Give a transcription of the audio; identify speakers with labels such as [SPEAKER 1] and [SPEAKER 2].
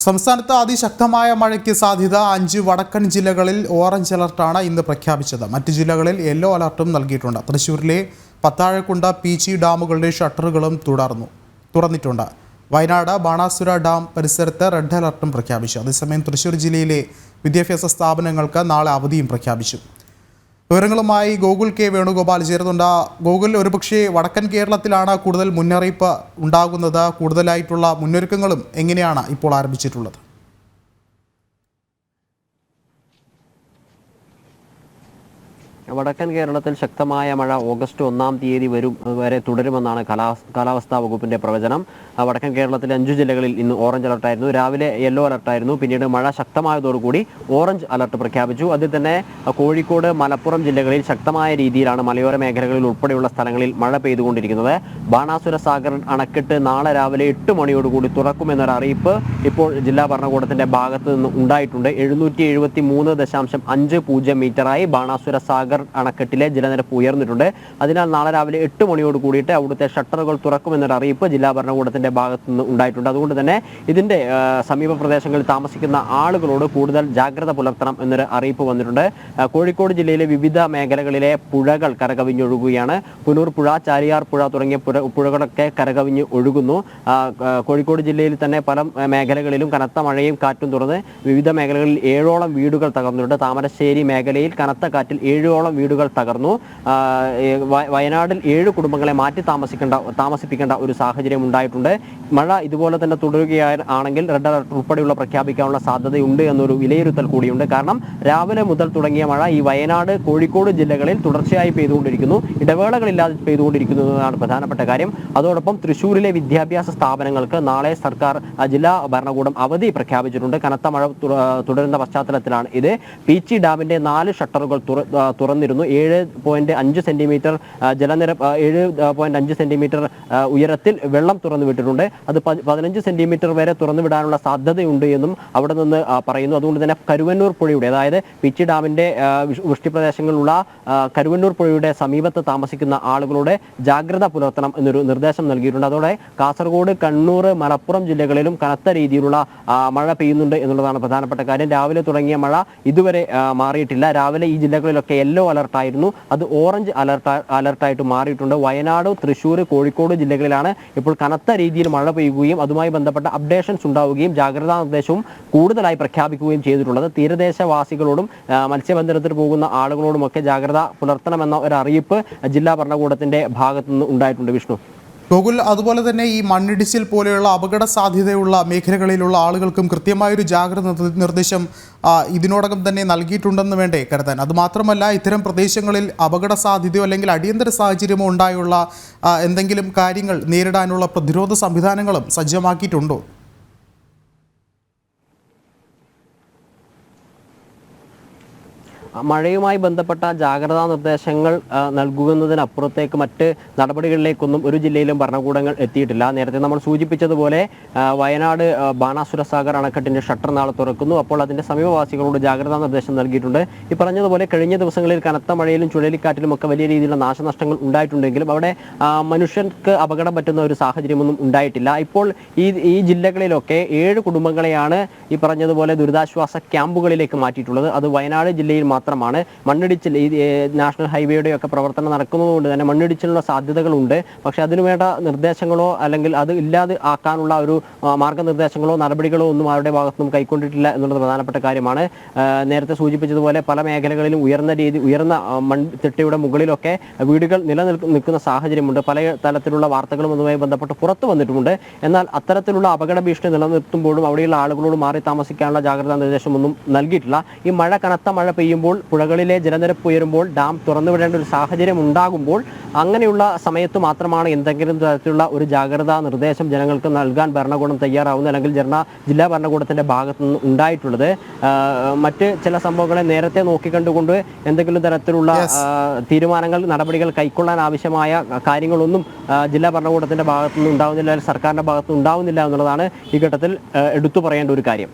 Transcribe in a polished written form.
[SPEAKER 1] സംസ്ഥാനത്ത് അതിശക്തമായ മഴയ്ക്ക് സാധ്യത 5 വടക്കൻ ജില്ലകളിൽ ഓറഞ്ച് അലർട്ടാണ് ഇന്ന് പ്രഖ്യാപിച്ചത്. മറ്റ് ജില്ലകളിൽ യെല്ലോ അലർട്ടും നൽകിയിട്ടുണ്ട്. തൃശ്ശൂരിലെ പത്താഴക്കുണ്ട് പീച്ചി ഡാമുകളുടെ ഷട്ടറുകളും തുറന്നിട്ടുണ്ട്. വയനാട് ബാണാസുര ഡാം പരിസരത്ത് റെഡ് അലർട്ടും പ്രഖ്യാപിച്ചു. അതേസമയം തൃശ്ശൂർ ജില്ലയിലെ വിദ്യാഭ്യാസ സ്ഥാപനങ്ങൾക്ക് നാളെ അവധിയും പ്രഖ്യാപിച്ചു. വിവരങ്ങളുമായി ഗോകുൽ കെ വേണുഗോപാൽ ചേരുന്നുണ്ട്. ഗോകുൽ, ഒരുപക്ഷെ വടക്കൻ കേരളത്തിലാണ് കൂടുതൽ മുന്നറിയിപ്പ് ഉണ്ടാകുന്നത്. കൂടുതലായിട്ടുള്ള മുന്നൊരുക്കങ്ങളും എങ്ങനെയാണ് ഇപ്പോൾ ആരംഭിച്ചിട്ടുള്ളത്?
[SPEAKER 2] വടക്കൻ കേരളത്തിൽ ശക്തമായ മഴ ഓഗസ്റ്റ് 1-ാം തീയതി വരെ തുടരുമെന്നാണ് കാലാവസ്ഥാ വകുപ്പിന്റെ പ്രവചനം. വടക്കൻ കേരളത്തിലെ 5 ജില്ലകളിൽ ഇന്ന് ഓറഞ്ച് അലർട്ടായിരുന്നു. രാവിലെ യെല്ലോ അലർട്ടായിരുന്നു. പിന്നീട് മഴ ശക്തമായതോടുകൂടി ഓറഞ്ച് അലർട്ട് പ്രഖ്യാപിച്ചു. അതിൽ തന്നെ കോഴിക്കോട്, മലപ്പുറം ജില്ലകളിൽ ശക്തമായ രീതിയിലാണ് മലയോര മേഖലകളിൽ ഉൾപ്പെടെയുള്ള സ്ഥലങ്ങളിൽ മഴ പെയ്തുകൊണ്ടിരിക്കുന്നത്. ബാണാസുര സാഗർ അണക്കെട്ട് നാളെ രാവിലെ 8 മണിയോടുകൂടി തുറക്കുമെന്നൊരു അറിയിപ്പ് ഇപ്പോൾ ജില്ലാ ഭരണകൂടത്തിന്റെ ഭാഗത്ത് നിന്ന് ഉണ്ടായിട്ടുണ്ട്. 773.50 മീറ്ററായി ബാണാസുര സാഗർ അണക്കെട്ടിലെ ജലനിരപ്പ് ഉയർന്നിട്ടുണ്ട്. അതിനാൽ നാളെ രാവിലെ 8 മണിയോട് കൂടിയിട്ട് അവിടുത്തെ ഷട്ടറുകൾ തുറക്കുമെന്നൊരു അറിയിപ്പ് ജില്ലാ ഭരണകൂടത്തിന്റെ ഭാഗത്തു നിന്ന് ഉണ്ടായിട്ടുണ്ട്. അതുകൊണ്ട് തന്നെ ഇതിന്റെ സമീപ പ്രദേശങ്ങളിൽ താമസിക്കുന്ന ആളുകളോട് കൂടുതൽ ജാഗ്രത പുലർത്തണം എന്നൊരു അറിയിപ്പ് വന്നിട്ടുണ്ട്. കോഴിക്കോട് ജില്ലയിലെ വിവിധ മേഖലകളിലെ പുഴകൾ കരകവിഞ്ഞൊഴുകുകയാണ്. പുനൂർ പുഴ, ചാലിയാർ പുഴ തുടങ്ങിയ പുഴകളൊക്കെ കരകവിഞ്ഞ് ഒഴുകുന്നു. കോഴിക്കോട് ജില്ലയിൽ തന്നെ പല മേഖലകളിലും കനത്ത മഴയും കാറ്റും തുടർന്ന് വിവിധ മേഖലകളിൽ 7ഓളം വീടുകൾ തകർന്നിട്ടുണ്ട്. താമരശ്ശേരി മേഖലയിൽ കനത്ത കാറ്റിൽ 7ഓളം വീടുകൾ തകർന്നു. വയനാട്ടിൽ 7 കുടുംബങ്ങളെ മാറ്റി താമസിപ്പിക്കേണ്ട ഒരു സാഹചര്യം ഉണ്ടായിട്ടുണ്ട്. മഴ ഇതുപോലെ തന്നെ തുടരുകയാണെങ്കിൽ റെഡ് അലർട്ട് ഉൾപ്പെടെയുള്ള പ്രഖ്യാപിക്കാനുള്ള സാധ്യതയുണ്ട് എന്നൊരു വിലയിരുത്തൽ കൂടിയുണ്ട്. കാരണം രാവിലെ മുതൽ തുടങ്ങിയ മഴ ഈ വയനാട്, കോഴിക്കോട് ജില്ലകളിൽ തുടർച്ചയായി പെയ്തുകൊണ്ടിരിക്കുന്നു. ഇടവേളകളില്ലാതെ പെയ്തുകൊണ്ടിരിക്കുന്നു എന്നതാണ് പ്രധാനപ്പെട്ട കാര്യം. അതോടൊപ്പം തൃശ്ശൂരിലെ വിദ്യാഭ്യാസ സ്ഥാപനങ്ങൾക്ക് നാളെ സർക്കാർ ജില്ലാ ഭരണകൂടം അവധി പ്രഖ്യാപിച്ചിട്ടുണ്ട്. കനത്ത മഴ തുടരുന്ന പശ്ചാത്തലത്തിലാണ് ഇത്. പീച്ചി ഡാമിന്റെ 4 ഷട്ടറുകൾ തുറന്നിരുന്നു. 7.5 സെന്റിമീറ്റർ ജലനിരപ്പ് 7.5 സെന്റിമീറ്റർ ഉയരത്തിൽ വെള്ളം തുറന്നു വിട്ടിട്ടുണ്ട്. അത് 15 സെന്റിമീറ്റർ വരെ തുറന്നു വിടാനുള്ള സാധ്യതയുണ്ട് എന്നും അവിടെ നിന്ന് പറയുന്നു. അതുകൊണ്ട് തന്നെ കരുവന്നൂർ പുഴയുടെ, അതായത് പീച്ചി ഡാമിന്റെ വൃഷ്ടിപ്രദേശങ്ങളിലുള്ള കരുവന്നൂർ പുഴയുടെ സമീപത്ത് താമസിക്കുന്ന ആളുകളുടെ ജാഗ്രത പുലർത്തണം എന്നൊരു നിർദ്ദേശം നൽകിയിട്ടുണ്ട്. അതോടെ കാസർഗോഡ്, കണ്ണൂർ, മലപ്പുറം ജില്ലകളിലും കനത്ത രീതിയിലുള്ള മഴ പെയ്യുന്നുണ്ട് എന്നുള്ളതാണ് പ്രധാനപ്പെട്ട കാര്യം. രാവിലെ തുടങ്ങിയ മഴ ഇതുവരെ മാറിയിട്ടില്ല. രാവിലെ ഈ ജില്ലകളിലൊക്കെ യെല്ലോ അലർട്ടായിരുന്നു. അത് ഓറഞ്ച് അലർട്ടായിട്ട് മാറിയിട്ടുണ്ട്. വയനാട്, തൃശ്ശൂർ, കോഴിക്കോട് ജില്ലകളിലാണ് ഇപ്പോൾ കനത്ത രീതിയിൽ മഴ പെയ്യുകയും അതുമായി ബന്ധപ്പെട്ട അപ്ഡേഷൻസ് ഉണ്ടാവുകയും ജാഗ്രതാ നിർദ്ദേശവും കൂടുതലായി പ്രഖ്യാപിക്കുകയും ചെയ്തിട്ടുള്ളത്. തീരദേശവാസികളോടും മത്സ്യബന്ധനത്തിന് പോകുന്ന ആളുകളോടുമൊക്കെ ജാഗ്രത പുലർത്തണമെന്ന ഒരു അറിയിപ്പ് ജില്ലാ ഭരണകൂടത്തിന്റെ ഭാഗത്തു നിന്ന് ഉണ്ടായിട്ടുണ്ട്. വിഷ്ണു,
[SPEAKER 1] ഗോകുൽ, അതുപോലെ തന്നെ ഈ മണ്ണിടിച്ചിൽ പോലെയുള്ള അപകട സാധ്യതയുള്ള മേഖലകളിലുള്ള ആളുകൾക്കും കൃത്യമായൊരു ജാഗ്രത നിർദ്ദേശം ഇതിനോടകം തന്നെ നൽകിയിട്ടുണ്ടെന്ന് വേണ്ടേ കരുതാൻ? അതുമാത്രമല്ല, ഇത്തരം പ്രദേശങ്ങളിൽ അപകട സാധ്യതയോ അല്ലെങ്കിൽ അടിയന്തര സാഹചര്യമോ ഉണ്ടായുള്ള എന്തെങ്കിലും കാര്യങ്ങൾ നേരിടാനുള്ള പ്രതിരോധ സംവിധാനങ്ങളും സജ്ജമാക്കിയിട്ടുണ്ടോ?
[SPEAKER 2] മഴയുമായി ബന്ധപ്പെട്ട ജാഗ്രതാ നിർദ്ദേശങ്ങൾ നൽകുന്നതിനപ്പുറത്തേക്ക് മറ്റ് നടപടികളിലേക്കൊന്നും ഒരു ജില്ലയിലും ഭരണകൂടങ്ങൾ എത്തിയിട്ടില്ല. നേരത്തെ നമ്മൾ സൂചിപ്പിച്ചതുപോലെ വയനാട് ബാണാസുര സാഗർ അണക്കെട്ടിന്റെ ഷട്ടർ നാളെ തുറക്കുന്നു. അപ്പോൾ അതിന്റെ സമീപവാസികളോട് ജാഗ്രതാ നിർദ്ദേശം നൽകിയിട്ടുണ്ട്. ഈ പറഞ്ഞതുപോലെ കഴിഞ്ഞ ദിവസങ്ങളിൽ കനത്ത മഴയിലും ചുഴലിക്കാറ്റിലും ഒക്കെ വലിയ രീതിയിലുള്ള നാശനഷ്ടങ്ങൾ ഉണ്ടായിട്ടുണ്ടെങ്കിലും അവിടെ മനുഷ്യർക്ക് അപകടം പറ്റുന്ന ഒരു സാഹചര്യമൊന്നും ഉണ്ടായിട്ടില്ല. ഇപ്പോൾ ഈ ജില്ലകളിലൊക്കെ 7 കുടുംബങ്ങളെയാണ് ഈ പറഞ്ഞതുപോലെ ദുരിതാശ്വാസ ക്യാമ്പുകളിലേക്ക് മാറ്റിയിട്ടുള്ളത്. അത് വയനാട് ജില്ലയിൽ മാത്രമാണ്. മണ്ണിടിച്ചിൽ, ഈ നാഷണൽ ഹൈവേയുടെ ഒക്കെ പ്രവർത്തനം നടക്കുന്നതുകൊണ്ട് തന്നെ മണ്ണിടിച്ചിലുള്ള സാധ്യതകളുണ്ട്. പക്ഷെ അതിനുവേണ്ട നിർദ്ദേശങ്ങളോ അല്ലെങ്കിൽ അത് ഇല്ലാതെ ആക്കാനുള്ള ഒരു മാർഗനിർദ്ദേശങ്ങളോ നടപടികളോ ഒന്നും അവരുടെ ഭാഗത്തുനിന്നും കൈക്കൊണ്ടിട്ടില്ല എന്നുള്ളത് പ്രധാനപ്പെട്ട കാര്യമാണ്. നേരത്തെ സൂചിപ്പിച്ചതുപോലെ പല മേഖലകളിലും ഉയർന്ന മൺതിട്ടയുടെ മുകളിലൊക്കെ വീടുകൾ നിലനിൽക്കുന്ന സാഹചര്യമുണ്ട്. പല തരത്തിലുള്ള വാർത്തകളും അതുമായി ബന്ധപ്പെട്ട് പുറത്തു വന്നിട്ടുമുണ്ട്. എന്നാൽ അത്തരത്തിലുള്ള അപകട ഭീഷണി നിലനിർത്തുമ്പോഴും അവിടെയുള്ള ആളുകളോട് മാറി താമസിക്കാനുള്ള ജാഗ്രതാ നിർദ്ദേശമൊന്നും നൽകിയിട്ടില്ല. ഈ കനത്ത മഴ പെയ്യുമ്പോൾ, പുഴകളിലെ ജലനിരപ്പ് ഉയരുമ്പോൾ, ഡാം തുറന്നുവിടേണ്ട ഒരു സാഹചര്യം ഉണ്ടാകുമ്പോൾ അങ്ങനെയുള്ള സമയത്ത് മാത്രമാണ് എന്തെങ്കിലും തരത്തിലുള്ള ഒരു ജാഗ്രതാ നിർദ്ദേശം ജനങ്ങൾക്ക് നൽകാൻ ഭരണകൂടം തയ്യാറാവുന്നത്, അല്ലെങ്കിൽ ജില്ലാ ഭരണകൂടത്തിന്റെ ഭാഗത്തു നിന്ന് ഉണ്ടായിട്ടുള്ളത്. മറ്റ് ചില സംഭവങ്ങളെ നേരത്തെ നോക്കിക്കണ്ടുകൊണ്ട് എന്തെങ്കിലും തരത്തിലുള്ള തീരുമാനങ്ങൾ, നടപടികൾ കൈക്കൊള്ളാൻ ആവശ്യമായ കാര്യങ്ങളൊന്നും ജില്ലാ ഭരണകൂടത്തിന്റെ ഭാഗത്തു നിന്ന് ഉണ്ടാവുന്നില്ല, സർക്കാരിന്റെ ഭാഗത്തു നിന്ന് ഉണ്ടാവുന്നില്ല എന്നുള്ളതാണ് ഈ ഘട്ടത്തിൽ എടുത്തു പറയേണ്ട ഒരു കാര്യം.